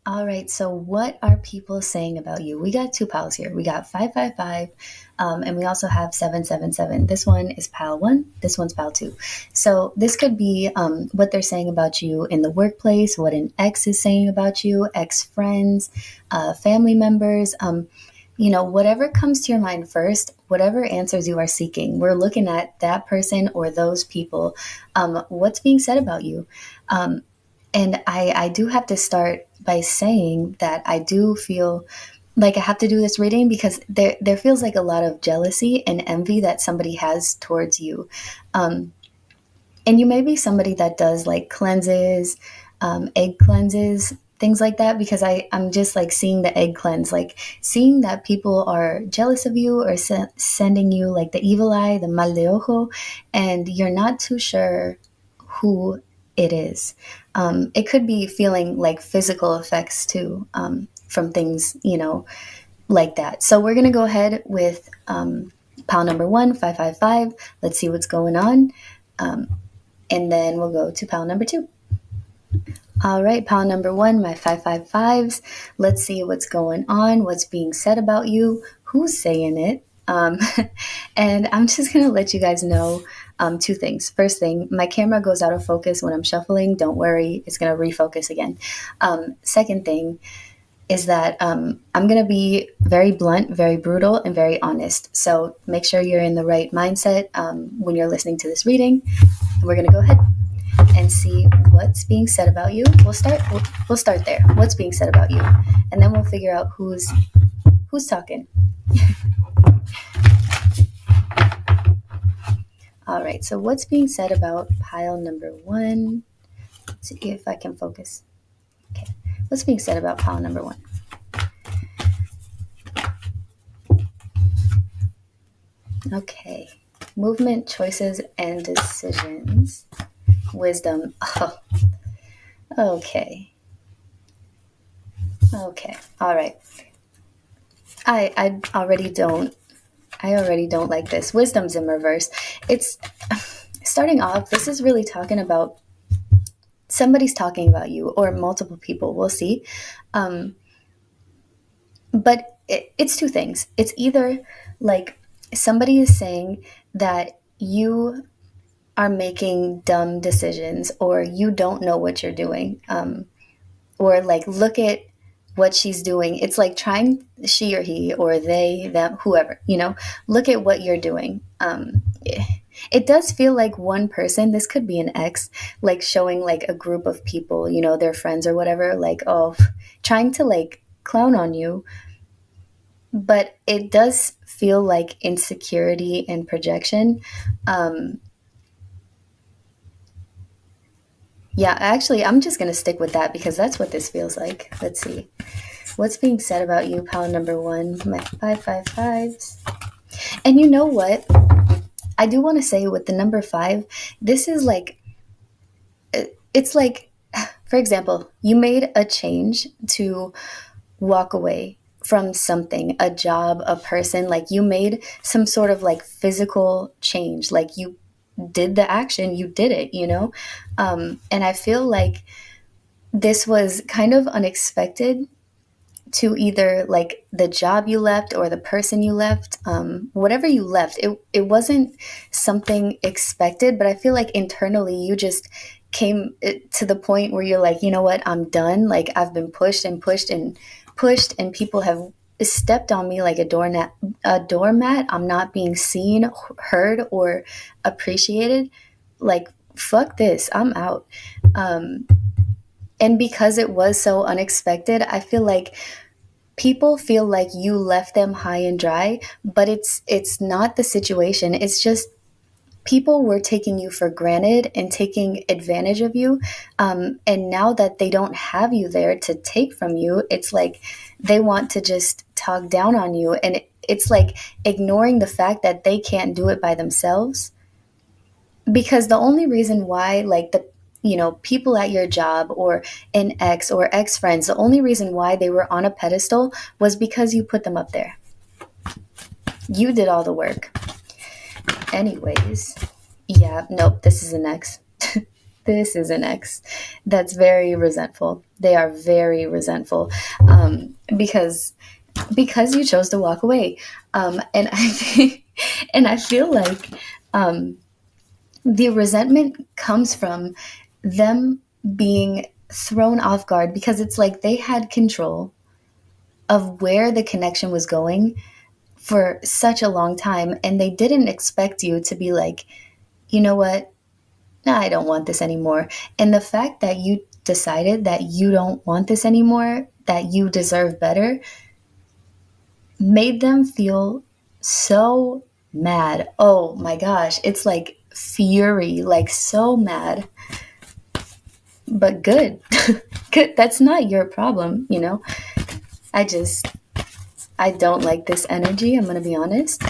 All right, so what are people saying about you? We got two pals here. We got 555, and we also have 777. This one is pal one, this one's pal two. So this could be what they're saying about you in the workplace, what an ex is saying about you, ex friends, family members. Whatever comes to your mind first, whatever answers you are seeking, we're looking at that person or those people. What's being said about you? And I do have to start by saying that I do feel like I have to do this reading because there feels like a lot of jealousy and envy that somebody has towards you. Um, and you may be somebody that does like cleanses, egg cleanses, things like that, because I'm just like seeing the egg cleanse, like seeing that people are jealous of you or sending you like the evil eye, the mal de ojo, and you're not too sure who it is. It could be feeling like physical effects too, from things, like that. So we're going to go ahead with pile number one, 555. Let's see what's going on. And then we'll go to pile number two. All right, pile number one, my 555s. Let's see what's going on, what's being said about you, who's saying it. And I'm just going to let you guys know two things. First thing, my camera goes out of focus when I'm shuffling. Don't worry, it's going to refocus again. Second thing is that I'm going to be very blunt, very brutal, and very honest. So make sure you're in the right mindset when you're listening to this reading. And we're going to go ahead and see what's being said about you. We'll start there. What's being said about you, and then we'll figure out who's talking. All right. So what's being said about pile number one? Let's see if I can focus. Okay. What's being said about pile number one? Okay. Movement, choices, and decisions. Wisdom. Oh. Okay. Okay. All right. I already don't like this. Wisdom's in reverse. It's starting off, this is really talking about somebody's talking about you or multiple people. We'll see. But it's two things. It's either like somebody is saying that you are making dumb decisions or you don't know what you're doing. Or like, look at what she's doing. It's like trying, she or he or they, them, whoever, look at what you're doing. It does feel like one person, this could be an ex, like showing like a group of people, their friends or whatever, like, oh, trying to like clown on you. But it does feel like insecurity and projection. Yeah, actually, I'm just going to stick with that because that's what this feels like. Let's see. What's being said about you, pile number one, my 555s. And you know what? I do want to say with the number 5, this is like, it's like, for example, you made a change to walk away from something, a job, a person, like you made some sort of like physical change, like you did the action, you did it, and I feel like this was kind of unexpected to either like the job you left or the person you left, whatever you left, it wasn't something expected, but I feel like internally you just came to the point where you're like, you know what, I'm done. Like I've been pushed and pushed and pushed and people have stepped on me like a doormat. I'm not being seen, heard, or appreciated. Like, fuck this, I'm out. And because it was so unexpected, I feel like people feel like you left them high and dry, but it's not the situation. It's just people were taking you for granted and taking advantage of you. And now that they don't have you there to take from you, it's like they want to just talk down on you. And it's like ignoring the fact that they can't do it by themselves. Because the only reason why, like people at your job or an ex or ex friends, the only reason why they were on a pedestal was because you put them up there. You did all the work. Anyways, yeah, nope, this is an ex. This is an ex that's very resentful. They are very resentful, because you chose to walk away, and and I feel like the resentment comes from them being thrown off guard, because it's like they had control of where the connection was going for such a long time, and they didn't expect you to be like, you know what, nah, I don't want this anymore. And the fact that you decided that you don't want this anymore, that you deserve better, made them feel so mad. Oh my gosh, it's like fury, like so mad. But good. Good. That's not your problem, you know? I don't like this energy, I'm going to be honest.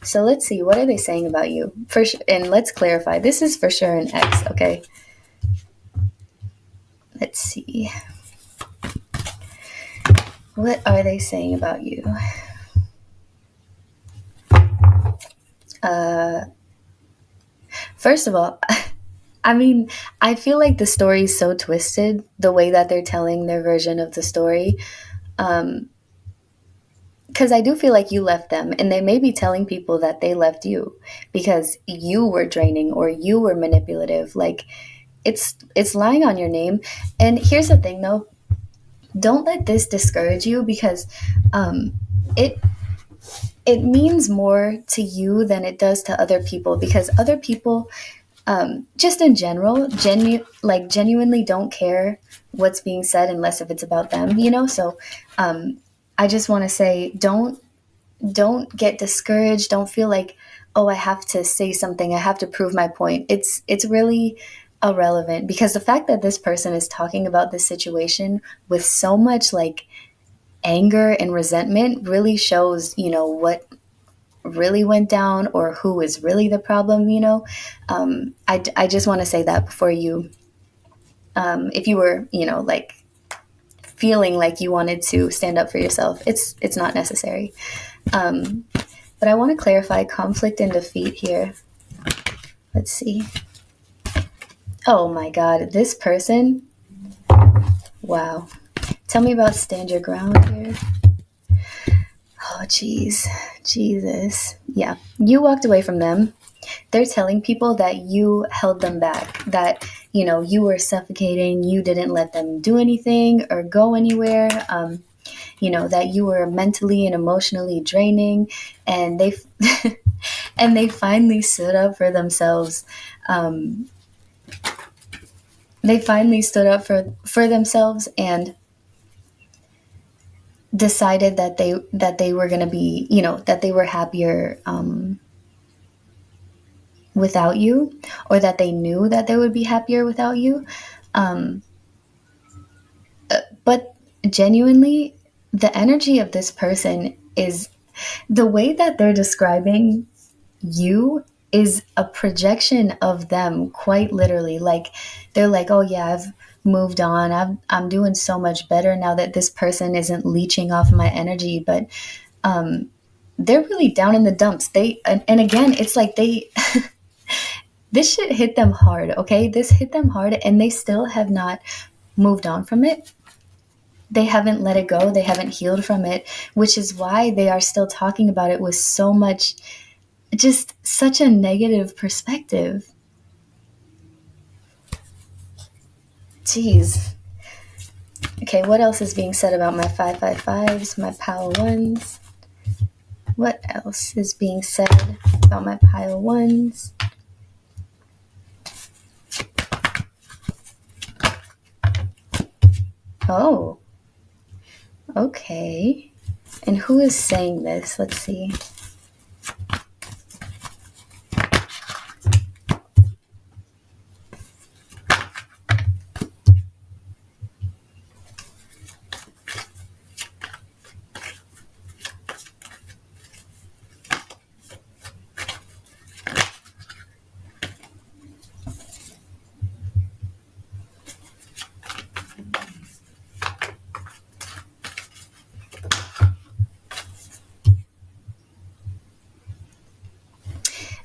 So let's see, what are they saying about you? For sure, and let's clarify, this is for sure an ex, okay? Let's see. What are they saying about you? First of all, I mean, I feel like the story is so twisted, the way that they're telling their version of the story. Because I do feel like you left them, and they may be telling people that they left you because you were draining or you were manipulative. Like, it's lying on your name. And here's the thing, though, don't let this discourage you, because it it means more to you than it does to other people, because other people, just in general, genuinely don't care what's being said unless if it's about them, you know. So I just want to say, don't get discouraged. Don't feel like, oh, I have to say something, I have to prove my point. It's really irrelevant, because the fact that this person is talking about this situation with so much like anger and resentment really shows, you know, what really went down or who is really the problem, you know. I just want to say that before you, if you were, you know, like feeling like you wanted to stand up for yourself, it's not necessary. But I want to clarify conflict and defeat here. Let's see. Oh my God, this person. Wow. Tell me about stand your ground here. Oh, jeez. Jesus. Yeah. You walked away from them. They're telling people that you held them back, that, you know, you were suffocating, you didn't let them do anything or go anywhere, you know, that you were mentally and emotionally draining, and they and they finally stood up for themselves. They finally stood up for themselves and decided that they were going to be, you know, that they were happier without you, or that they knew that they would be happier without you. But genuinely, the energy of this person is, the way that they're describing you is a projection of them, quite literally. Like, they're like, oh yeah, I've moved on, I'm doing so much better now that this person isn't leeching off my energy. But they're really down in the dumps. And again, it's like they this shit hit them hard, okay? This hit them hard, and they still have not moved on from it. They haven't let it go, they haven't healed from it, which is why they are still talking about it with so much, just such a negative perspective. Jeez. Okay, what else is being said about my 555s, my pile ones? What else is being said about my pile ones? Oh, okay. And who is saying this? Let's see.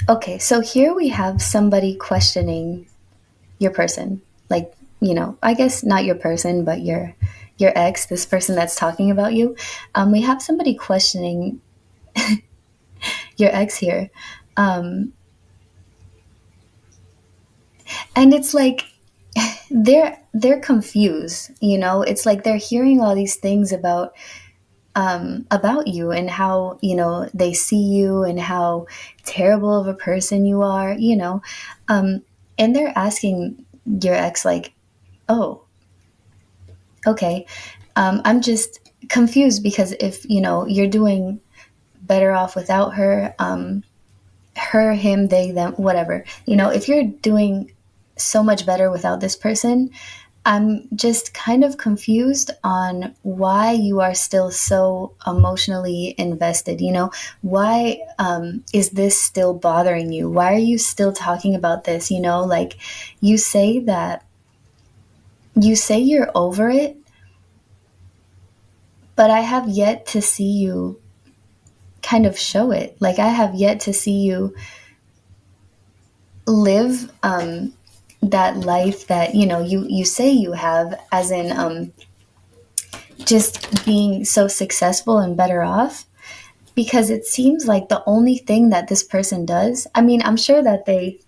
Okay, so here we have somebody questioning your person. Like, I guess not your person, but your ex, this person that's talking about you. We have somebody questioning your ex here. Um, and it's like they're confused, It's like they're hearing all these things about you and how, they see you and how terrible of a person you are, Um, and they're asking your ex, like, oh, okay, I'm just confused because if, you're doing better off without her, her, him, they, them, whatever, if you're doing so much better without this person, I'm just kind of confused on why you are still so emotionally invested. Why is this still bothering you? Why are you still talking about this? Like you say that you say you're over it, but I have yet to see you kind of show it. Like I have yet to see you live that life that you say you have, as in just being so successful and better off, because it seems like the only thing that this person does, I mean, I'm sure that they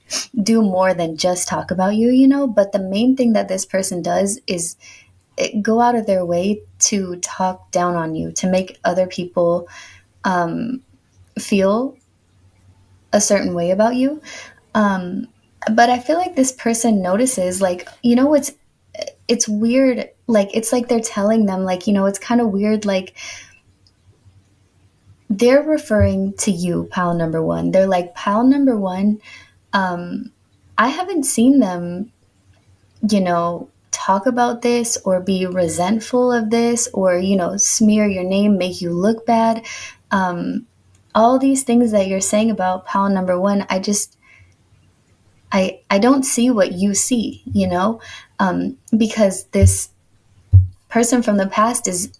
do more than just talk about you, but the main thing that this person does is go out of their way to talk down on you, to make other people feel a certain way about you. Um, but I feel like this person notices, like, it's weird. Like, it's like they're telling them, like, it's kind of weird. Like, they're referring to you, pal number one. They're like, pal number one, I haven't seen them, talk about this or be resentful of this or, smear your name, make you look bad. All these things that you're saying about pal number one, I don't see what you see, because this person from the past is,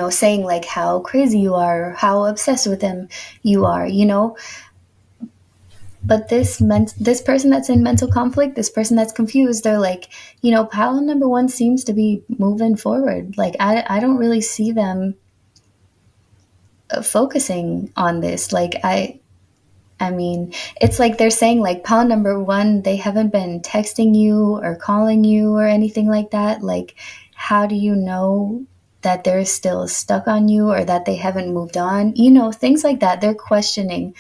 saying like how crazy you are, how obsessed with them you are, But this person that's in mental conflict, this person that's confused, they're like, pile number one seems to be moving forward. Like I don't really see them focusing on this. Like I mean, it's like they're saying like pile number one, they haven't been texting you or calling you or anything like that. Like, how do you know that they're still stuck on you or that they haven't moved on? Things like that. They're questioning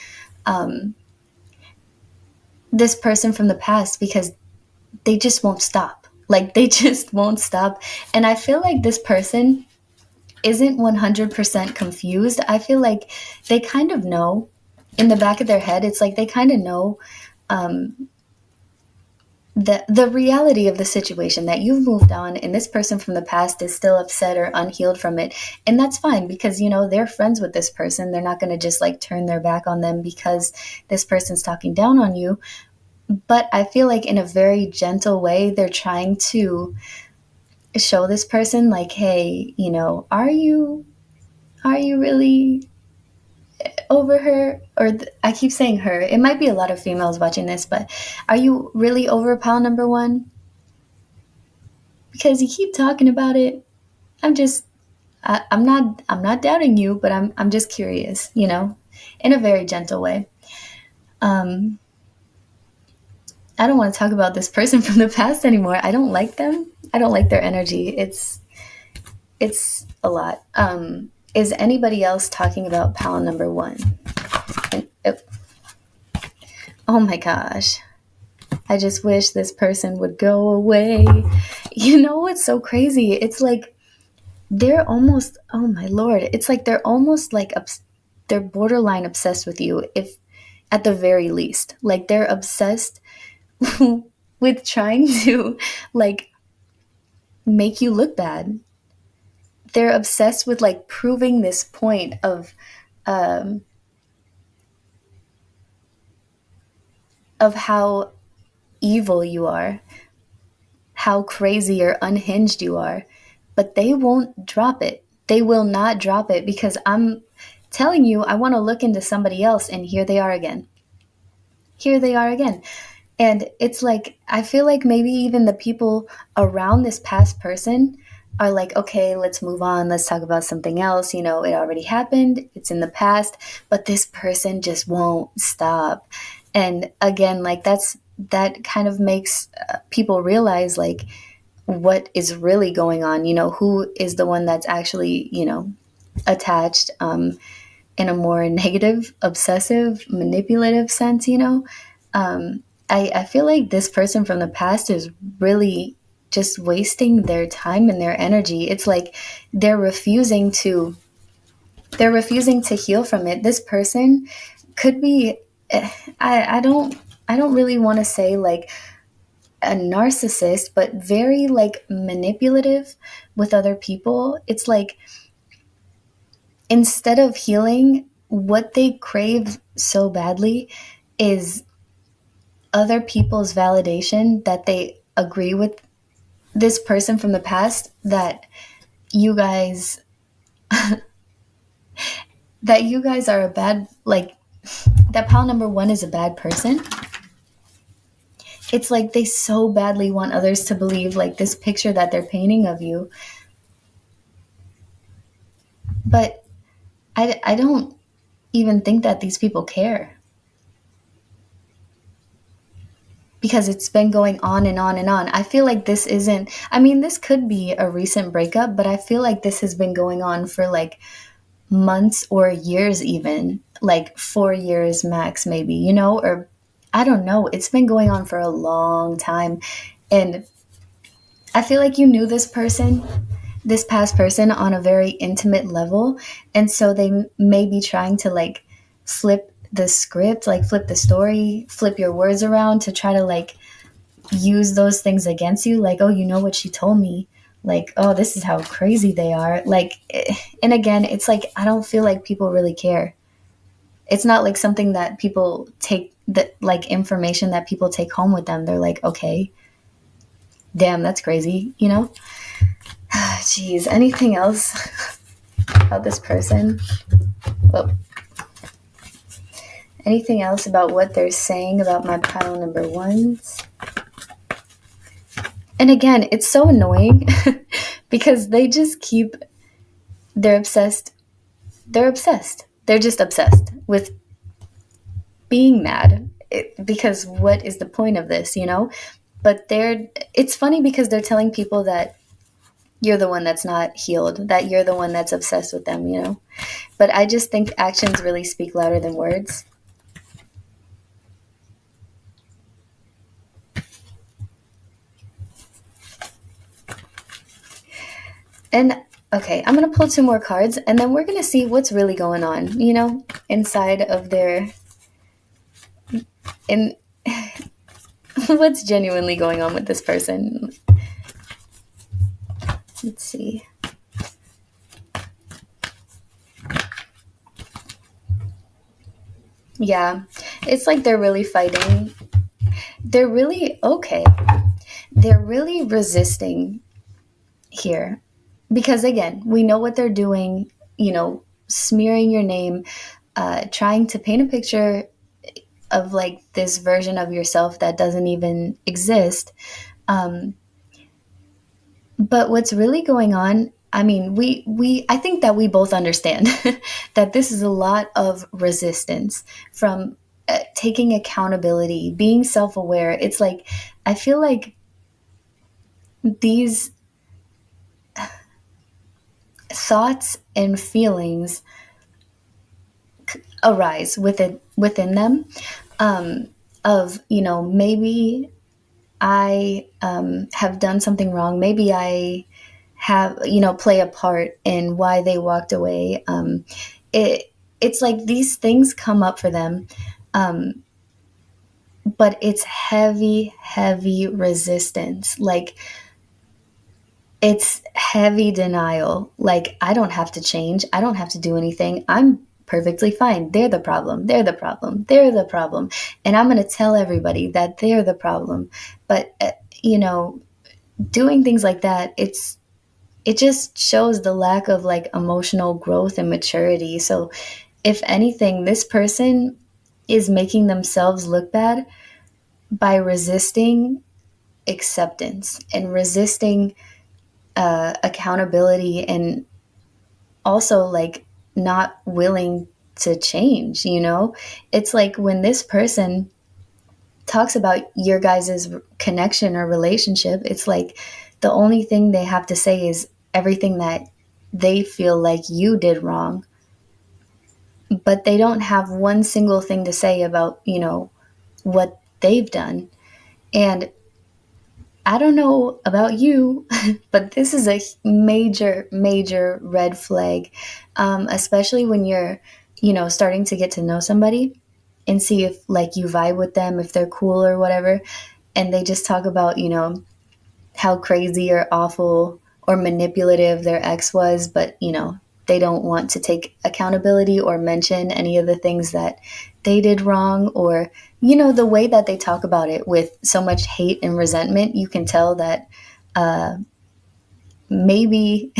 this person from the past because they just won't stop. Like they just won't stop. And I feel like this person isn't 100% confused. I feel like they kind of know in the back of their head. It's like they kind of know the reality of the situation, that you've moved on and this person from the past is still upset or unhealed from it. And that's fine because, they're friends with this person. They're not going to just like turn their back on them because this person's talking down on you. But I feel like in a very gentle way, they're trying to show this person like, hey, are you really over her? Or I keep saying her. It might be a lot of females watching this, but are you really over pile number one? Because you keep talking about it. I'm just, I'm not doubting you, but I'm just curious, in a very gentle way. Um, I don't want to talk about this person from the past anymore. I don't like them. I don't like their energy. It's a lot. Is anybody else talking about pal number one? And, oh my gosh. I just wish this person would go away. It's so crazy. It's like they're almost, oh my lord. It's like they're almost like, they're borderline obsessed with you, if at the very least. Like they're obsessed with trying to like make you look bad. They're obsessed with like proving this point um, of how evil you are, how crazy or unhinged you are, but they won't drop it. They will not drop it because I'm telling you, I want to look into somebody else, and here they are again. Here they are again. And it's like, I feel like maybe even the people around this past person are like, okay, let's move on. Let's talk about something else. You know, it already happened, it's in the past, but this person just won't stop. And again, like that kind of makes people realize like what is really going on, you know, who is the one that's actually, you know, attached in a more negative, obsessive, manipulative sense, you know. I feel like this person from the past is really just wasting their time and their energy. It's like they're refusing to they're refusing to heal from it. This person could be I don't really want to say like a narcissist, but very like manipulative with other people. It's like instead of healing, what they crave so badly is other people's validation that they agree with this person from the past, that you guys that you guys are a bad, like, that pile number one is a bad person. It's like they so badly want others to believe like this picture that they're painting of you. But I don't even think that these people care, because it's been going on and on and on. I feel like this isn't, I mean, this could be a recent breakup, but I feel like this has been going on for like months or years, even like 4 years max, maybe, you know, or I don't know. It's been going on for a long time. And I feel like you knew this person, this past person, on a very intimate level. And so they may be trying to like flip the script, like flip the story, flip your words around to try to like use those things against you. Like, oh, you know what she told me? Like, oh, this is how crazy they are. Like, and again, it's like, I don't feel like people really care. It's not like something that people take, that like information that people take home with them. They're like, okay, damn, that's crazy, you know? Jeez, anything else about this person? Oh, anything else about what they're saying about my pile number ones? And again, it's so annoying because they just keep, they're obsessed. They're obsessed. They're just obsessed with being mad. Because what is the point of this, you know? But it's funny because they're telling people that you're the one that's not healed, that you're the one that's obsessed with them, you know? But I just think actions really speak louder than words. And okay, I'm going to pull two more cards and then we're going to see what's really going on, you know, inside of their, in what's genuinely going on with this person. Let's see. Yeah, it's like they're really fighting. They're really, okay. They're really resisting here. Because again, we know what they're doing, you know, smearing your name, trying to paint a picture of like this version of yourself that doesn't even exist. Um, but what's really going on, I mean, I think that we both understand that this is a lot of resistance from taking accountability, being self-aware. It's like, I feel like these thoughts and feelings arise within them, of, you know, maybe I have done something wrong. Maybe I have, you know, play a part in why they walked away. It's like these things come up for them, but it's heavy, heavy resistance. Like, it's heavy denial. Like, I don't have to change. I don't have to do anything. I'm perfectly fine. They're the problem. They're the problem. They're the problem. And I'm going to tell everybody that they're the problem. But, you know, doing things like that, it just shows the lack of like emotional growth and maturity. So if anything, this person is making themselves look bad by resisting acceptance and resisting accountability, and also like not willing to change, you know? It's like when this person talks about your guys' connection or relationship, it's like the only thing they have to say is everything that they feel like you did wrong, but they don't have one single thing to say about, you know, what they've done. And I don't know about you, but this is a major, major red flag, especially when you're, you know, starting to get to know somebody and see if like you vibe with them, if they're cool or whatever. And they just talk about, you know, how crazy or awful or manipulative their ex was, but, you know, they don't want to take accountability or mention any of the things that they did wrong, or, you know, the way that they talk about it with so much hate and resentment, you can tell that maybe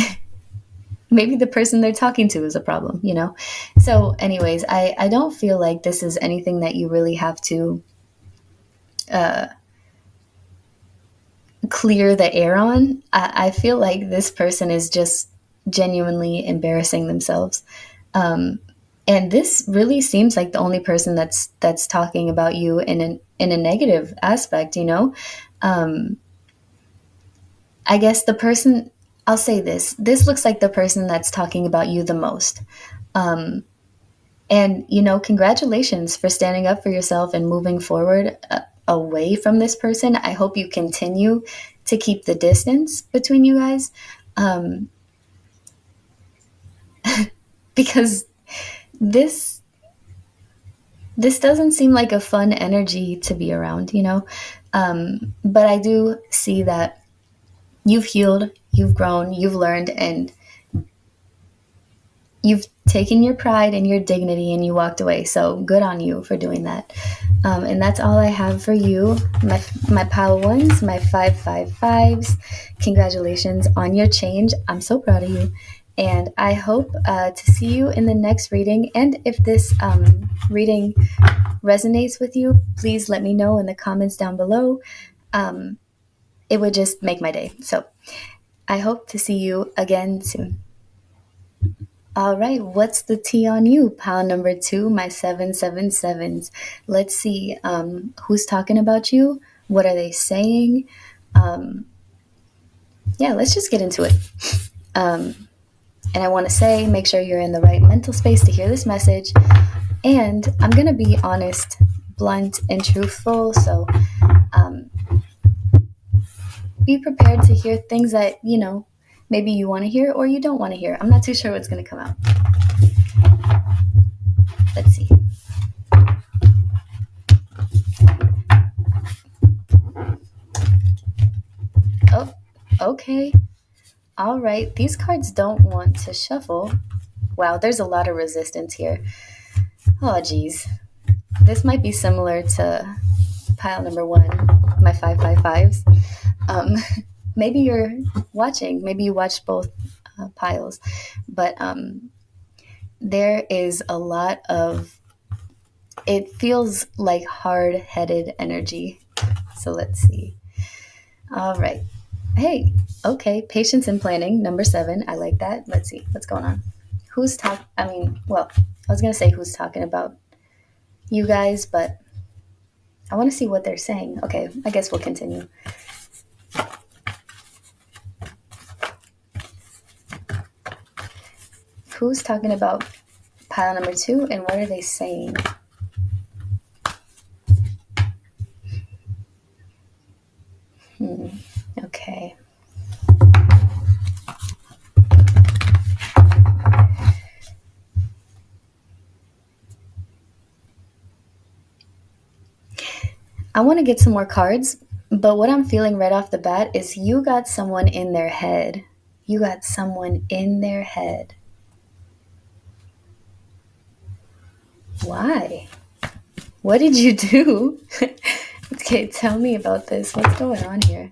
maybe the person they're talking to is a problem, you know? So anyways, I don't feel like this is anything that you really have to clear the air on. I feel like this person is just genuinely embarrassing themselves. And this really seems like the only person that's talking about you in a negative aspect, you know? I guess the person, I'll say this looks like the person that's talking about you the most. And, you know, congratulations for standing up for yourself and moving forward away from this person. I hope you continue to keep the distance between you guys, because this this doesn't seem like a fun energy to be around, you know? But I do see that you've healed, you've grown, you've learned, and you've taken your pride and your dignity and you walked away. So good on you for doing that. And that's all I have for you, my pile ones, my 555s. Congratulations on your change. I'm so proud of you. And I hope to see you in the next reading. And if this reading resonates with you, please let me know in the comments down below. It would just make my day. So I hope to see you again soon. All right, what's the tea on you? Pile number 2, my 777s. Let's see who's talking about you. What are they saying? Yeah, let's just get into it. And I want to say, make sure you're in the right mental space to hear this message. And I'm going to be honest, blunt, and truthful. So be prepared to hear things that, you know, maybe you want to hear or you don't want to hear. I'm not too sure what's going to come out. Let's see. Oh, okay. All right. These cards don't want to shuffle. Wow, there's a lot of resistance here. Oh, geez. This might be similar to pile number 1, my 555s. Maybe you're watching. Maybe you watched both piles. But there is a lot of, it feels like hard-headed energy. So let's see. All right. Hey, okay. Patience and planning, number 7. I like that. Let's see what's going on. I was going to say who's talking about you guys, but I want to see what they're saying. Okay, I guess we'll continue. Who's talking about pile number 2 and what are they saying? Okay. I want to get some more cards, but what I'm feeling right off the bat is you got someone in their head. You got someone in their head. Why? What did you do? Okay, tell me about this. What's going on here?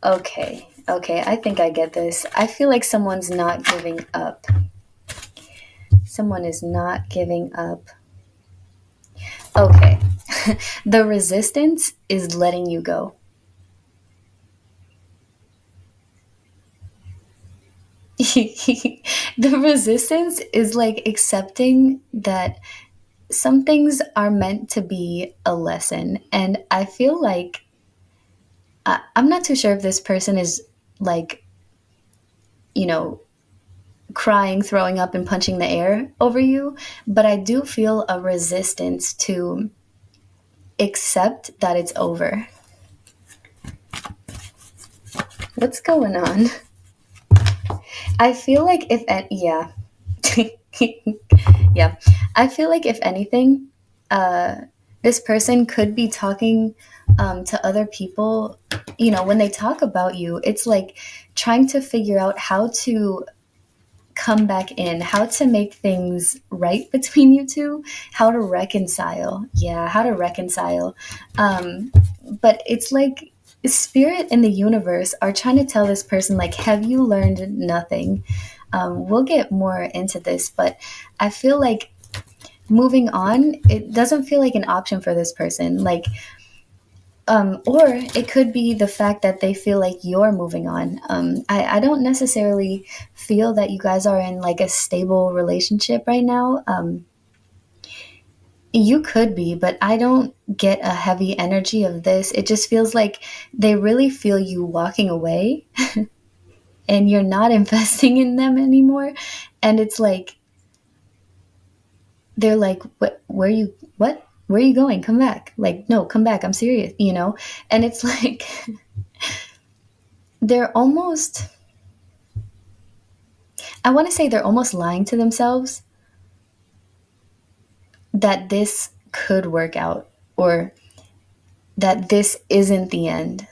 Okay, I think I get this. I feel like someone's not giving up. someone is not giving up. Okay. The resistance is letting you go. The resistance is like accepting that some things are meant to be a lesson. And I feel like I'm not too sure if this person is like, you know, crying, throwing up, and punching the air over you, but I do feel a resistance to accept that it's over. What's going on? I feel like yeah. Yeah. I feel like if anything, uh, this person could be talking to other people. You know, when they talk about you, it's like trying to figure out how to come back in, how to make things right between you two, how to reconcile. Yeah, how to reconcile. Um, but it's like spirit and the universe are trying to tell this person, like, have you learned nothing? We'll get more into this, but I feel like moving on, it doesn't feel like an option for this person. Like, or it could be the fact that they feel like you're moving on. I don't necessarily feel that you guys are in like a stable relationship right now. You could be, but I don't get a heavy energy of this. It just feels like they really feel you walking away and you're not investing in them anymore. And it's like, they're like, what, where you, what? Where are you going? Come back. Like, no, come back. I'm serious, you know? And it's like, they're almost, I want to say they're almost lying to themselves that this could work out or that this isn't the end.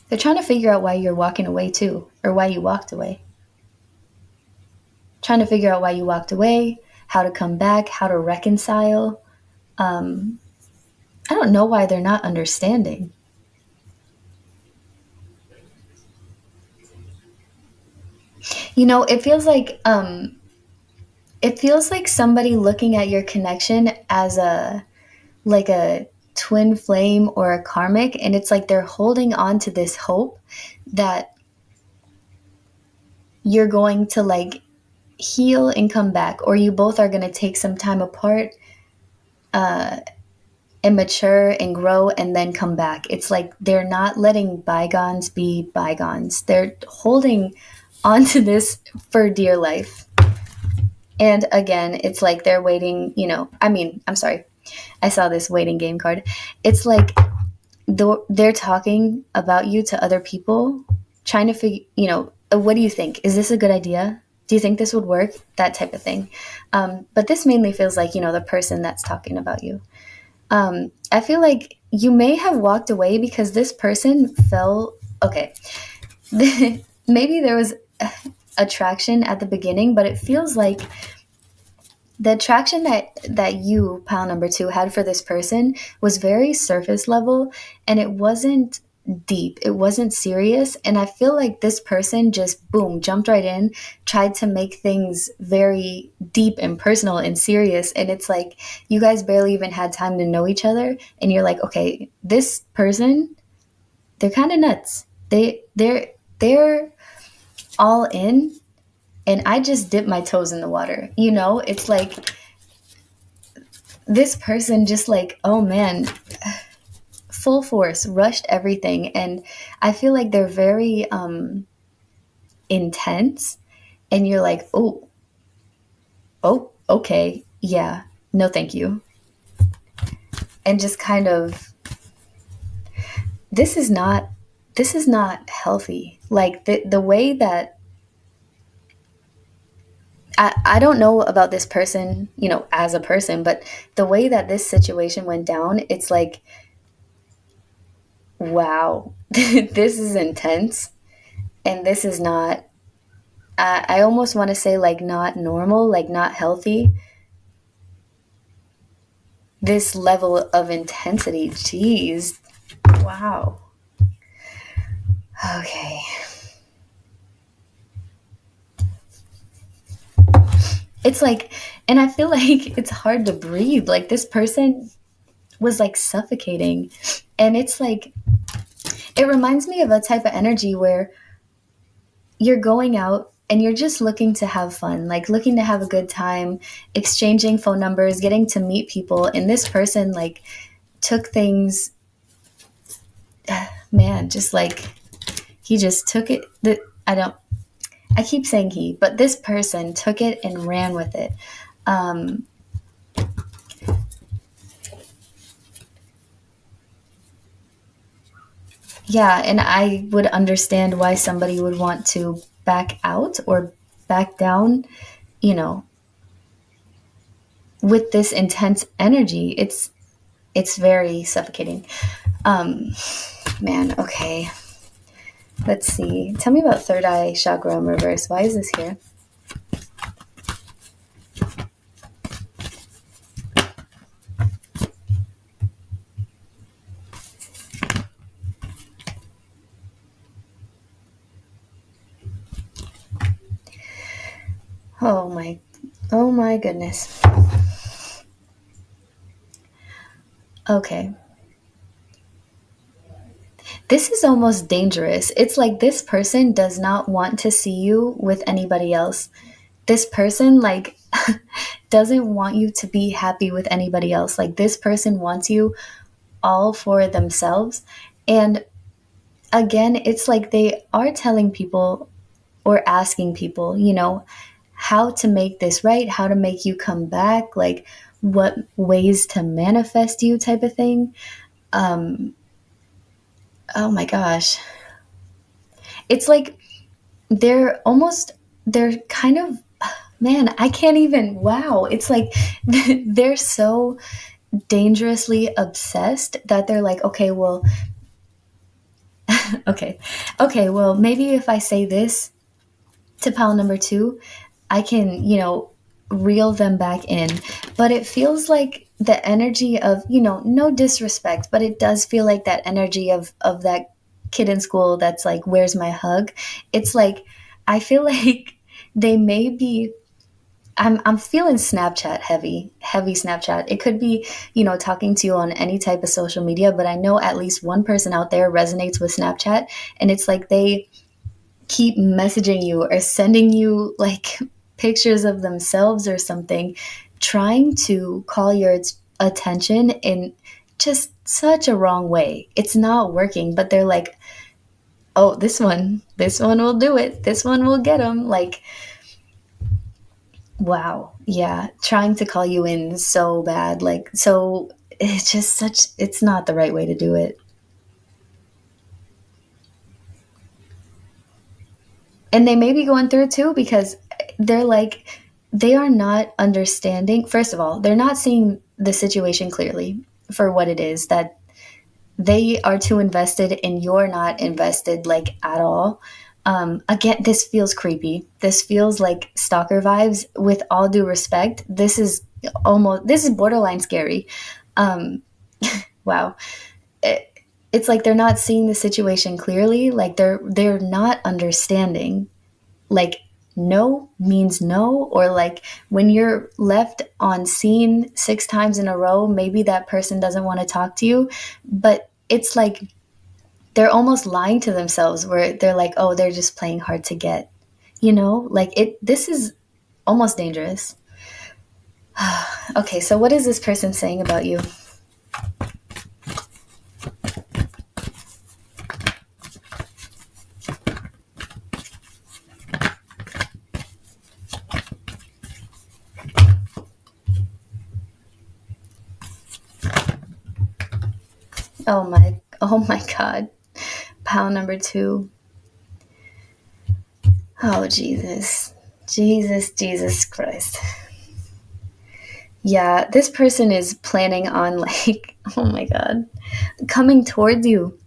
They're trying to figure out why you're walking away too, or why you walked away. Trying to figure out why you walked away, how to come back, how to reconcile. Um, I don't know why they're not understanding. You know, it feels like somebody looking at your connection as a like a twin flame or a karmic, and it's like they're holding on to this hope that you're going to like heal and come back, or you both are going to take some time apart and mature and grow and then come back. It's like they're not letting bygones be bygones. They're holding onto this for dear life. And again, it's like they're waiting, you know, I mean, I'm sorry. I saw this waiting game card. It's like they're talking about you to other people, trying to figure, you know, what do you think? Is this a good idea? Do you think this would work? That type of thing. But this mainly feels like, you know, the person that's talking about you. I feel like you may have walked away because this person felt okay. Maybe there was attraction at the beginning, but it feels like the attraction that you, pile number two, had for this person was very surface level, and it wasn't deep, it wasn't serious. And I feel like this person just boom jumped right in, tried to make things very deep and personal and serious, and it's like you guys barely even had time to know each other, and you're like, okay, this person, they're kind of nuts. They're all in, and I just dipped my toes in the water. You know, it's like this person just like, oh man, full force, rushed everything. And I feel like they're very intense. And you're like, oh, okay, yeah, no, thank you. And just kind of, this is not, this is not healthy. Like the way that I don't know about this person, you know, as a person, but the way that this situation went down, it's like, wow, this is intense. And this is not, I almost want to say like not normal, like not healthy. This level of intensity, geez. Wow. Okay. It's like, and I feel like it's hard to breathe. Like this person was like suffocating. And it's like, it reminds me of a type of energy where you're going out and you're just looking to have fun, like looking to have a good time, exchanging phone numbers, getting to meet people. And this person like took things, man, just like he just took it. I don't, I keep saying he, but this person took it and ran with it. Um, yeah, and I would understand why somebody would want to back out or back down, you know, with this intense energy. It's very suffocating. Um, man, okay. Let's see. Tell me about third eye chakra in reverse. Why is this here? Oh my, oh my goodness. Okay. This is almost dangerous. It's like this person does not want to see you with anybody else. This person, like, doesn't want you to be happy with anybody else. Like, this person wants you all for themselves. And again, it's like they are telling people or asking people, how to make this right, how to make you come back, like what ways to manifest you type of thing. Um, oh my gosh. It's like they're kind of, man, I can't even, wow. It's like they're so dangerously obsessed that they're like, okay, well, okay, okay, well, maybe if I say this to pal number two, I can, reel them back in. But it feels like the energy of, no disrespect, but it does feel like that energy of that kid in school that's like, where's my hug? It's like, I feel like they may be. I'm feeling Snapchat heavy Snapchat. It could be, talking to you on any type of social media, but I know at least one person out there resonates with Snapchat, and it's like they keep messaging you or sending you like pictures of themselves or something, trying to call your attention in just such a wrong way. It's not working, but they're like, oh, this one will do it. This one will get them. Like, wow. Yeah. Trying to call you in so bad. Like, so it's just it's not the right way to do it. And they may be going through it too because they're like, they are not understanding. First of all, they're not seeing the situation clearly for what it is, that they are too invested and you're not invested like at all. Again, this feels creepy. This feels like stalker vibes. With all due respect, this is borderline scary. Um, wow. It's like they're not seeing the situation clearly. Like they're not understanding. Like no means no, or like when you're left on scene 6 times in a row, maybe that person doesn't want to talk to you, but it's like they're almost lying to themselves where they're like, oh, they're just playing hard to get, like this is almost dangerous. Okay, so what is this person saying about you? Oh my god. Pile number two. Oh, Jesus Christ. Yeah, this person is planning on like, oh my god, coming towards you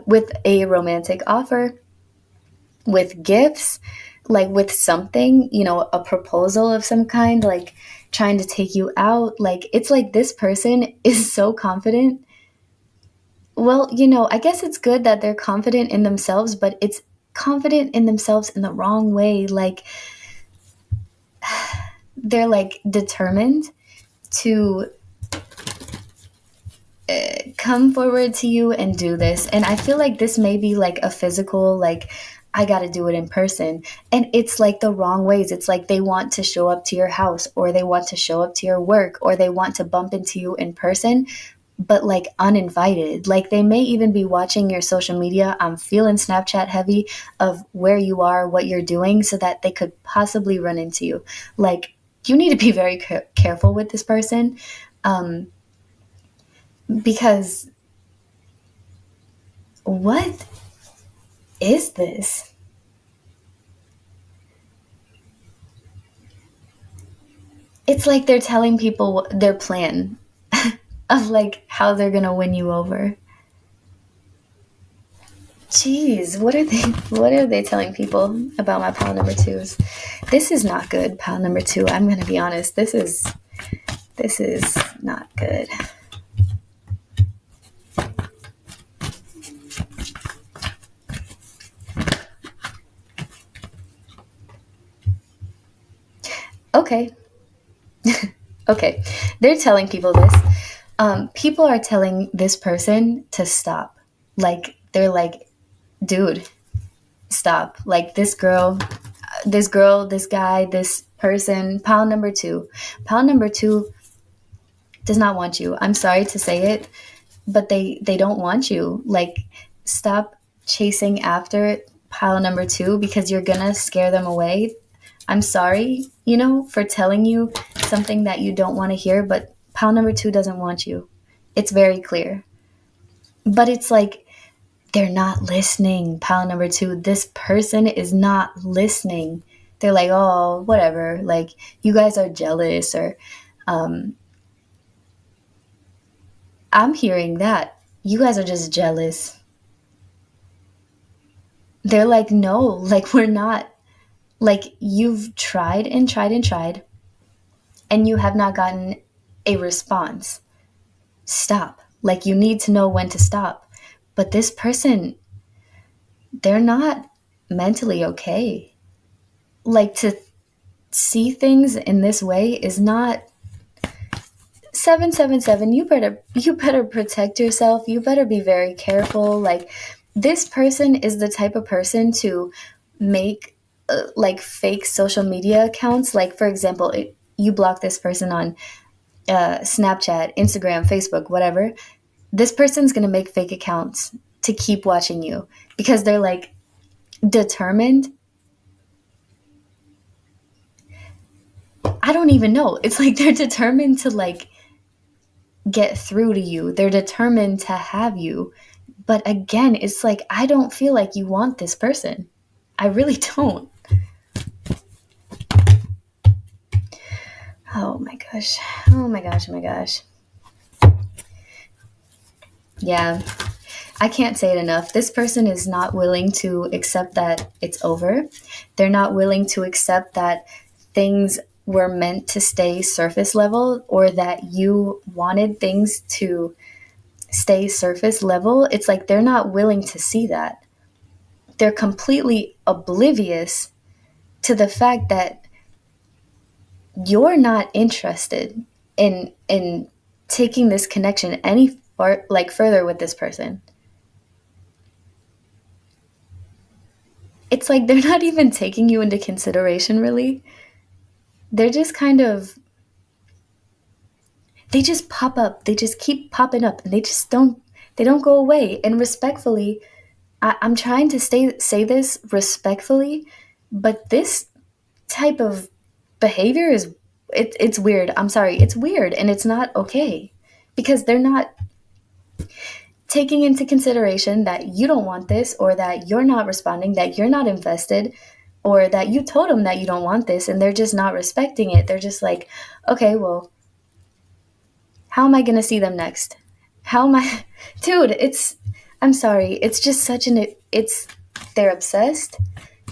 with a romantic offer, with gifts, like with something, a proposal of some kind, like trying to take you out. Like, it's like this person is so confident. Well, I guess it's good that they're confident in themselves, but it's confident in themselves in the wrong way. Like, they're like determined to come forward to you and do this. And I feel like this may be like a physical, like, I got to do it in person. And it's like the wrong ways. It's like they want to show up to your house, or they want to show up to your work, or they want to bump into you in person, but like uninvited. Like they may even be watching your social media. I'm feeling Snapchat heavy of where you are, what you're doing, so that they could possibly run into you. Like, you need to be very careful with this person. Because what is this? It's like they're telling people their plan of like how they're gonna win you over. Jeez, what are they telling people about my pile number twos? This is not good, pile number two. I'm gonna be honest. This is not good. Okay. Okay. They're telling people this. People are telling this person to stop. Like, they're like, dude, stop. Like, this guy, this person, pile number two. Pile number two does not want you. I'm sorry to say it, but they don't want you. Like, stop chasing after pile number two, because you're gonna scare them away. I'm sorry, for telling you something that you don't want to hear, but pile number two doesn't want you. It's very clear. But it's like they're not listening, pile number two. This person is not listening. They're like, oh, whatever. Like, you guys are jealous, or I'm hearing that. You guys are just jealous. They're like, no, like, we're not. Like, you've tried and tried and tried, and you have not gotten a response. Stop. Like, you need to know when to stop. But this person, they're not mentally okay. Like, to see things in this way is not 777. You better protect yourself. You better be very careful. Like, this person is the type of person to make like fake social media accounts. Like, for example, you block this person on Snapchat, Instagram, Facebook, whatever. This person's going to make fake accounts to keep watching you, because they're like determined. I don't even know. It's like they're determined to like get through to you. They're determined to have you. But again, it's like, I don't feel like you want this person. I really don't. Oh my gosh. Oh my gosh. Oh my gosh. Yeah. I can't say it enough. This person is not willing to accept that it's over. They're not willing to accept that things were meant to stay surface level, or that you wanted things to stay surface level. It's like they're not willing to see that. They're completely oblivious to the fact that you're not interested in taking this connection any further with this person. It's like they're not even taking you into consideration, really. They're just kind of, they just pop up. They just keep popping up, and they don't go away. And respectfully, I'm trying to say this respectfully, but this type of behavior it's weird. I'm sorry. It's weird, and it's not okay, because they're not taking into consideration that you don't want this, or that you're not responding, that you're not invested, or that you told them that you don't want this, and they're just not respecting it. They're just like, okay, well, how am I going to see them next? How am I, dude, I'm sorry. It's just they're obsessed.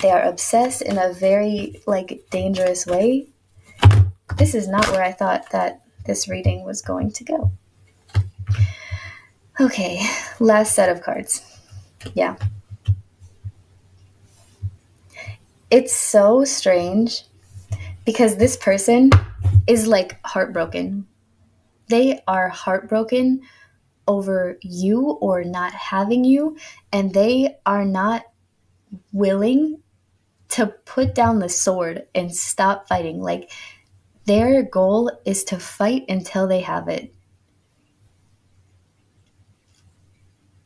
They are obsessed in a very like dangerous way. This is not where I thought that this reading was going to go. Okay, last set of cards. Yeah. It's so strange because this person is like heartbroken. They are heartbroken over you or not having you, and they are not willing to put down the sword and stop fighting. Like, their goal is to fight until they have it.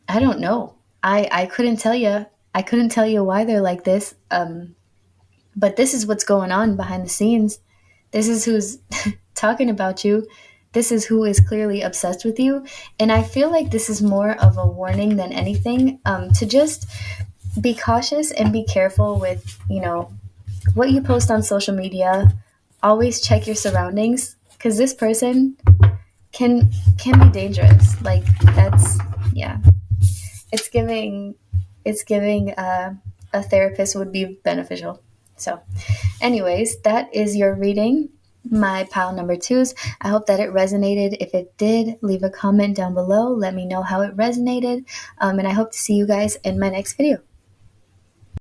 I don't know. I couldn't tell you. I couldn't tell you why they're like this. But this is what's going on behind the scenes. This is who's talking about you. This is who is clearly obsessed with you. And I feel like this is more of a warning than anything, to just be cautious and be careful with, what you post on social media. Always check your surroundings, because this person can be dangerous. Like, that's, yeah. It's giving a therapist would be beneficial. So, anyways, that is your reading, my pile number twos. I hope that it resonated. If it did, leave a comment down below. Let me know how it resonated. And I hope to see you guys in my next video.